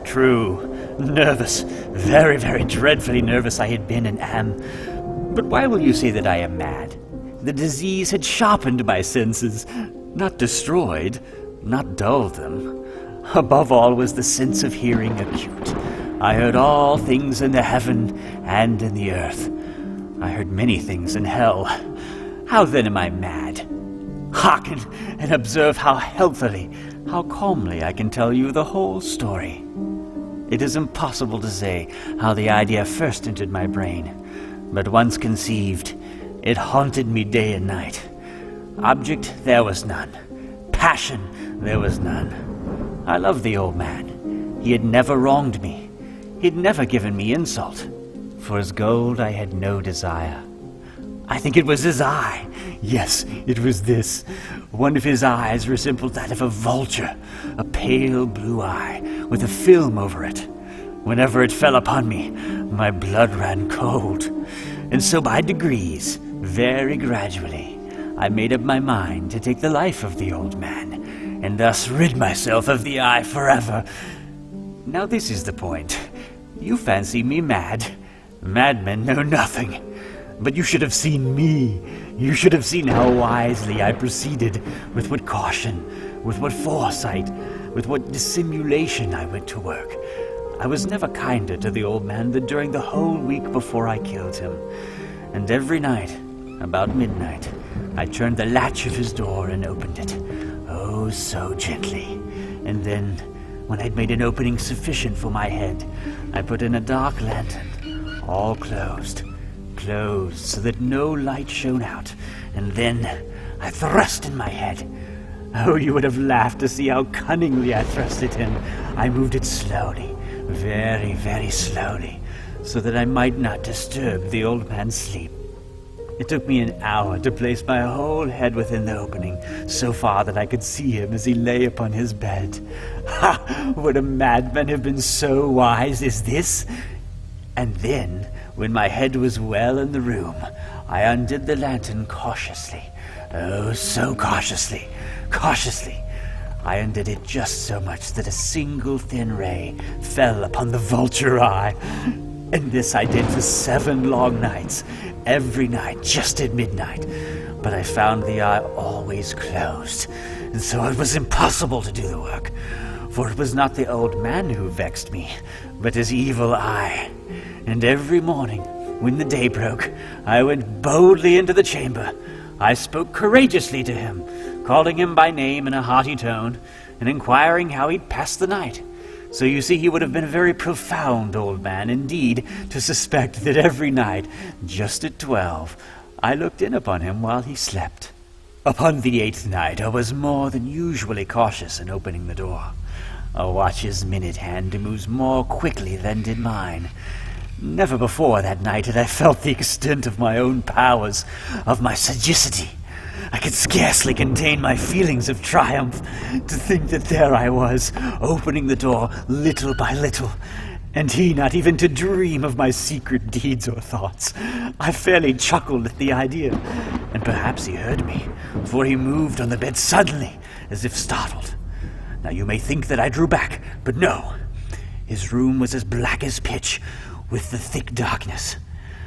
True. Nervous. Very, very dreadfully nervous I had been and am. But why will you say that I am mad? The disease had sharpened my senses, not destroyed, not dulled them. Above all was the sense of hearing acute. I heard all things in the heaven and in the earth. I heard many things in hell. How then am I mad? Hearken and observe how healthily, how calmly I can tell you the whole story. It is impossible to say how the idea first entered my brain, but once conceived, it haunted me day and night. Object there was none. Passion there was none. I loved the old man. He had never wronged me. He had never given me insult. For his gold I had no desire. I think it was his eye. Yes, it was this. One of his eyes resembled that of a vulture, a pale blue eye with a film over it. Whenever it fell upon me, my blood ran cold. And so by degrees, very gradually, I made up my mind to take the life of the old man, and thus rid myself of the eye forever. Now this is the point. You fancy me mad. Madmen know nothing. But you should have seen me. You should have seen how wisely I proceeded, with what caution, with what foresight, with what dissimulation I went to work. I was never kinder to the old man than during the whole week before I killed him. And every night, about midnight, I turned the latch of his door and opened it. Oh, so gently. And then, when I'd made an opening sufficient for my head, I put in a dark lantern, all closed so that no light shone out, and then I thrust in my head. Oh, you would have laughed to see how cunningly I thrust it in. I moved it slowly, very, very slowly, so that I might not disturb the old man's sleep. It took me an hour to place my whole head within the opening, so far that I could see him as he lay upon his bed. Ha! Would a madman have been so wise as this? And then, when my head was well in the room, I undid the lantern cautiously. Oh, so cautiously. I undid it just so much that a single thin ray fell upon the vulture eye. And this I did for 7 long nights, every night just at midnight. But I found the eye always closed, and so it was impossible to do the work. For it was not the old man who vexed me, but his evil eye. And every morning, when the day broke, I went boldly into the chamber. I spoke courageously to him, calling him by name in a hearty tone, and inquiring how he'd passed the night. So you see, he would have been a very profound old man indeed to suspect that every night, just at 12, I looked in upon him while he slept. Upon the 8th night, I was more than usually cautious in opening the door. A watch's minute hand moves more quickly than did mine. Never before that night had I felt the extent of my own powers, of my sagacity. I could scarcely contain my feelings of triumph to think that there I was, opening the door little by little, and he not even to dream of my secret deeds or thoughts. I fairly chuckled at the idea, and perhaps he heard me, for he moved on the bed suddenly, as if startled. Now you may think that I drew back, but no. His room was as black as pitch, with the thick darkness,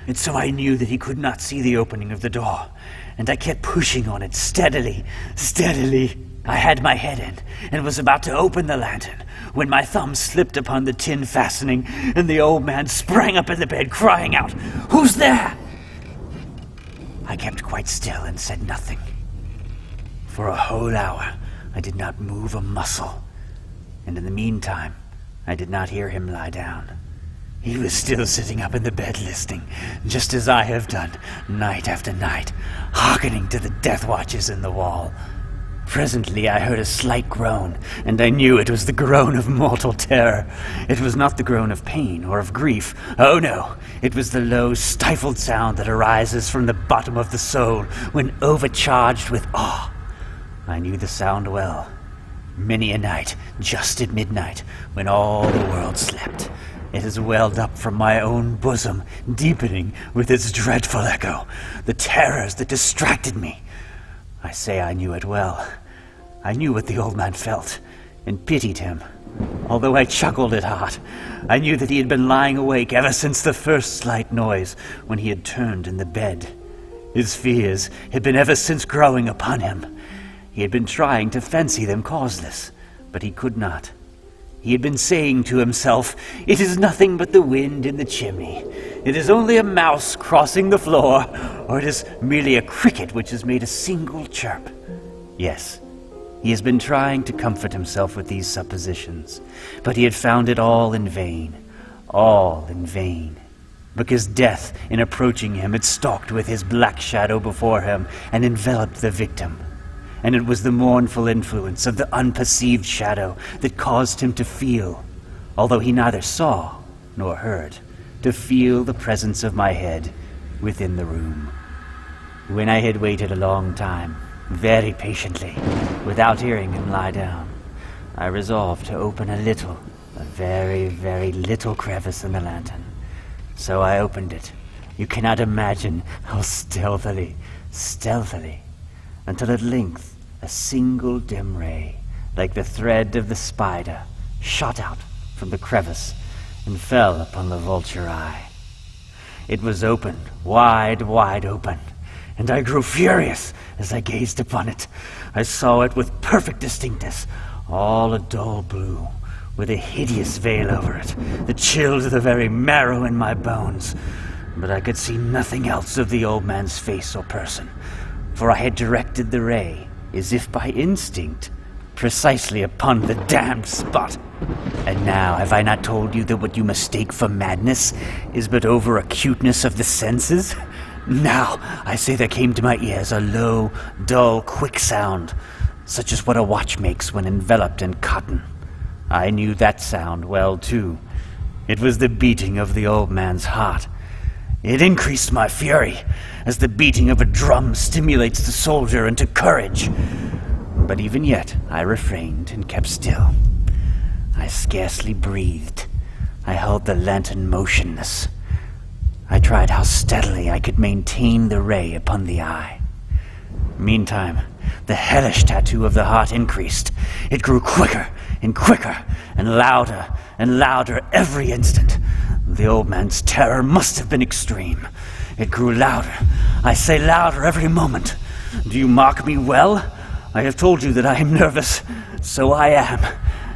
and so I knew that he could not see the opening of the door, and I kept pushing on it steadily. I had my head in, and was about to open the lantern, when my thumb slipped upon the tin fastening, and the old man sprang up in the bed, crying out, "Who's there?" I kept quite still and said nothing. For a whole hour I did not move a muscle, and in the meantime I did not hear him lie down. He was still sitting up in the bed listening, just as I have done, night after night, hearkening to the death watches in the wall. Presently I heard a slight groan, and I knew it was the groan of mortal terror. It was not the groan of pain or of grief. Oh no, it was the low, stifled sound that arises from the bottom of the soul when overcharged with awe. I knew the sound well. Many a night, just at midnight, when all the world slept, It has welled up from my own bosom, deepening with its dreadful echo the terrors that distracted me. I say I knew it well. I knew what the old man felt, and pitied him. Although I chuckled at heart, I knew that he had been lying awake ever since the first slight noise when he had turned in the bed. His fears had been ever since growing upon him. He had been trying to fancy them causeless, but he could not. He had been saying to himself, "It is nothing but the wind in the chimney. It is only a mouse crossing the floor, or it is merely a cricket which has made a single chirp." Yes, he has been trying to comfort himself with these suppositions, but he had found it all in vain. All in vain. Because death, in approaching him, had stalked with his black shadow before him and enveloped the victim. And it was the mournful influence of the unperceived shadow that caused him to feel, although he neither saw nor heard, to feel the presence of my head within the room. When I had waited a long time, very patiently, without hearing him lie down, I resolved to open a very, very little crevice in the lantern. So I opened it. You cannot imagine how stealthily, until at length a single dim ray, like the thread of the spider, shot out from the crevice and fell upon the vulture eye. It was open, wide open, and I grew furious as I gazed upon it. I saw it with perfect distinctness, all a dull blue, with a hideous veil over it that chilled the very marrow in my bones. But I could see nothing else of the old man's face or person, for I had directed the ray, as if by instinct, precisely upon the damned spot. And now have I not told you that what you mistake for madness is but over-acuteness of the senses? Now, I say there came to my ears a low, dull, quick sound, such as what a watch makes when enveloped in cotton. I knew that sound well, too. It was the beating of the old man's heart. It increased my fury, as the beating of a drum stimulates the soldier into courage. But even yet, I refrained and kept still. I scarcely breathed. I held the lantern motionless. I tried how steadily I could maintain the ray upon the eye. Meantime, the hellish tattoo of the heart increased. It grew quicker and quicker, and louder every instant. The old man's terror must have been extreme. It grew louder. I say louder every moment. Do you mark me well? I have told you that I am nervous. So I am.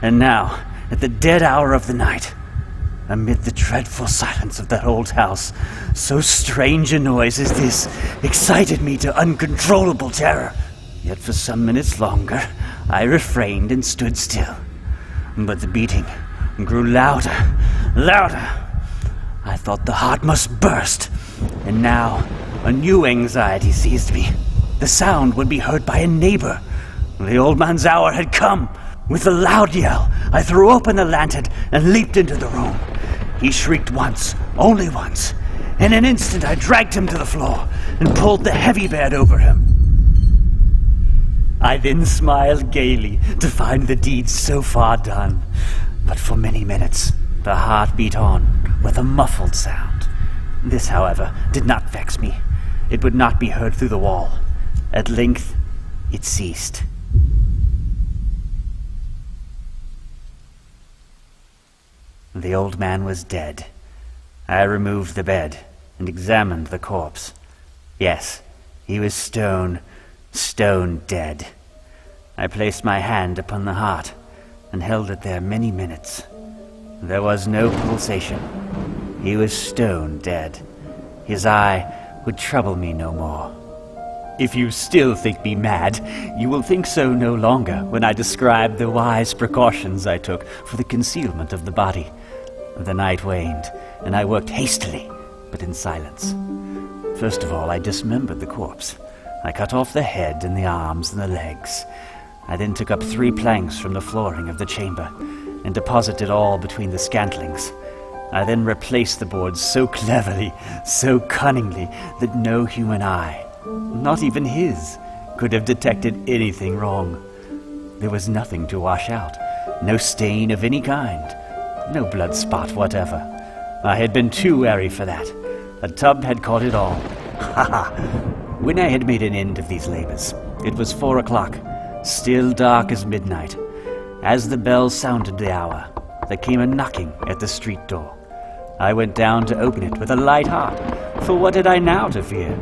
And now, at the dead hour of the night, amid the dreadful silence of that old house, so strange a noise as this excited me to uncontrollable terror. Yet for some minutes longer, I refrained and stood still. But the beating grew louder. I thought the heart must burst. And now, a new anxiety seized me. The sound would be heard by a neighbor. The old man's hour had come. With a loud yell, I threw open the lantern and leaped into the room. He shrieked once, only once. In an instant, I dragged him to the floor and pulled the heavy bed over him. I then smiled gaily to find the deed so far done. But for many minutes, the heart beat on with a muffled sound. This, however, did not vex me. It would not be heard through the wall. At length, it ceased. The old man was dead. I removed the bed and examined the corpse. Yes, he was stone dead. I placed my hand upon the heart and held it there many minutes. There was no pulsation. He was stone dead. His eye would trouble me no more. If you still think me mad, you will think so no longer when I describe the wise precautions I took for the concealment of the body. The night waned, and I worked hastily, but in silence. First of all, I dismembered the corpse. I cut off the head and the arms and the legs. I then took up 3 planks from the flooring of the chamber and deposited all between the scantlings. I then replaced the boards so cleverly, so cunningly, that no human eye, not even his, could have detected anything wrong. There was nothing to wash out, no stain of any kind. No blood spot whatever. I had been too wary for that. A tub had caught it all. Ha ha! When I had made an end of these labors, it was 4 o'clock, still dark as midnight. As the bell sounded the hour, there came a knocking at the street door. I went down to open it with a light heart, for what had I now to fear?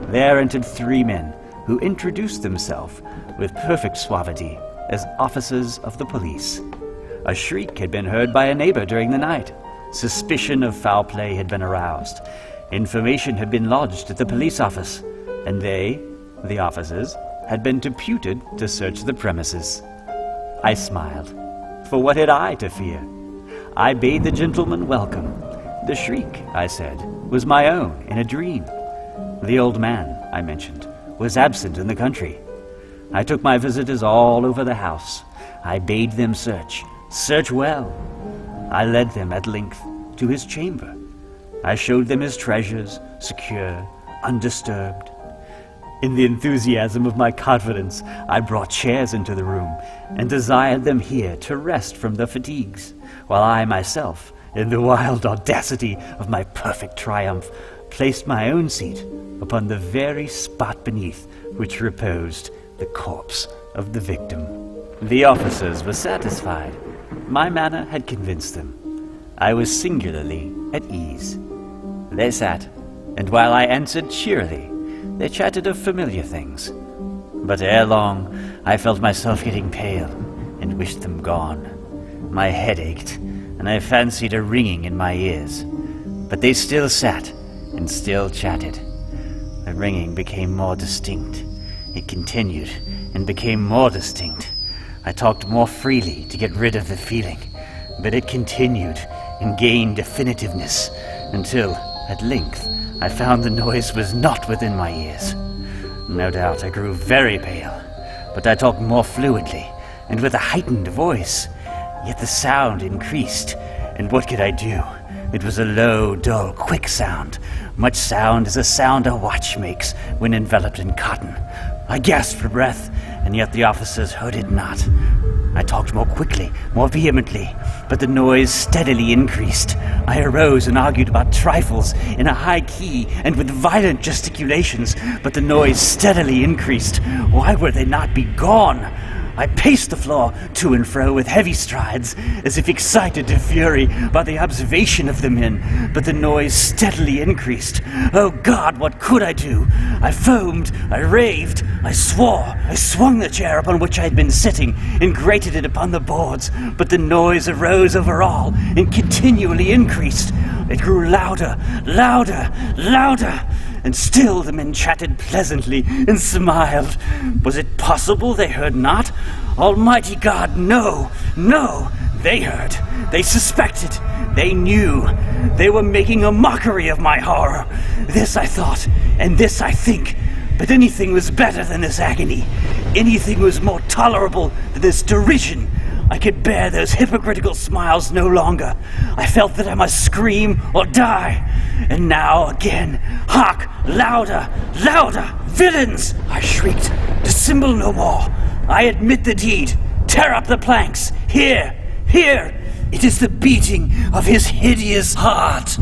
There entered 3 men, who introduced themselves with perfect suavity as officers of the police. A shriek had been heard by a neighbor during the night. Suspicion of foul play had been aroused. Information had been lodged at the police office, and they, the officers, had been deputed to search the premises. I smiled, for what had I to fear? I bade the gentleman welcome. The shriek, I said, was my own in a dream. The old man, I mentioned, was absent in the country. I took my visitors all over the house. I bade them search well. I led them at length to his chamber. I showed them his treasures, secure, undisturbed. In the enthusiasm of my confidence, I brought chairs into the room and desired them here to rest from their fatigues, while I myself, in the wild audacity of my perfect triumph, placed my own seat upon the very spot beneath which reposed the corpse of the victim. The officers were satisfied. My manner had convinced them. I was singularly at ease. They sat, and while I answered cheerily, they chatted of familiar things. But ere long, I felt myself getting pale and wished them gone. My head ached, and I fancied a ringing in my ears. But they still sat and still chatted. The ringing became more distinct. It continued and became more distinct. I talked more freely to get rid of the feeling, but it continued and gained definitiveness until, at length, I found the noise was not within my ears. No doubt I grew very pale, but I talked more fluently and with a heightened voice. Yet the sound increased, and what could I do? It was a low, dull, quick sound, much sound as a sound a watch makes when enveloped in cotton. I gasped for breath, and yet the officers heard it not. I talked more quickly, more vehemently, but the noise steadily increased. I arose and argued about trifles in a high key and with violent gesticulations, but the noise steadily increased. Why would they not be gone? I paced the floor to and fro with heavy strides, as if excited to fury by the observation of the men, but the noise steadily increased. Oh God, what could I do? I foamed, I raved, I swore. I swung the chair upon which I had been sitting and grated it upon the boards, but the noise arose over all and continually increased. It grew louder, louder, louder, and still the men chatted pleasantly and smiled. Was it possible they heard not? Almighty God, no, no! They heard, they suspected, they knew. They were making a mockery of my horror. This I thought, and this I think. But anything was better than this agony. Anything was more tolerable than this derision. I could bear those hypocritical smiles no longer. I felt that I must scream or die. And now again, hark! Louder! Louder! Villains! I shrieked. Dissemble no more. I admit the deed. Tear up the planks. Here! Here! It is the beating of his hideous heart.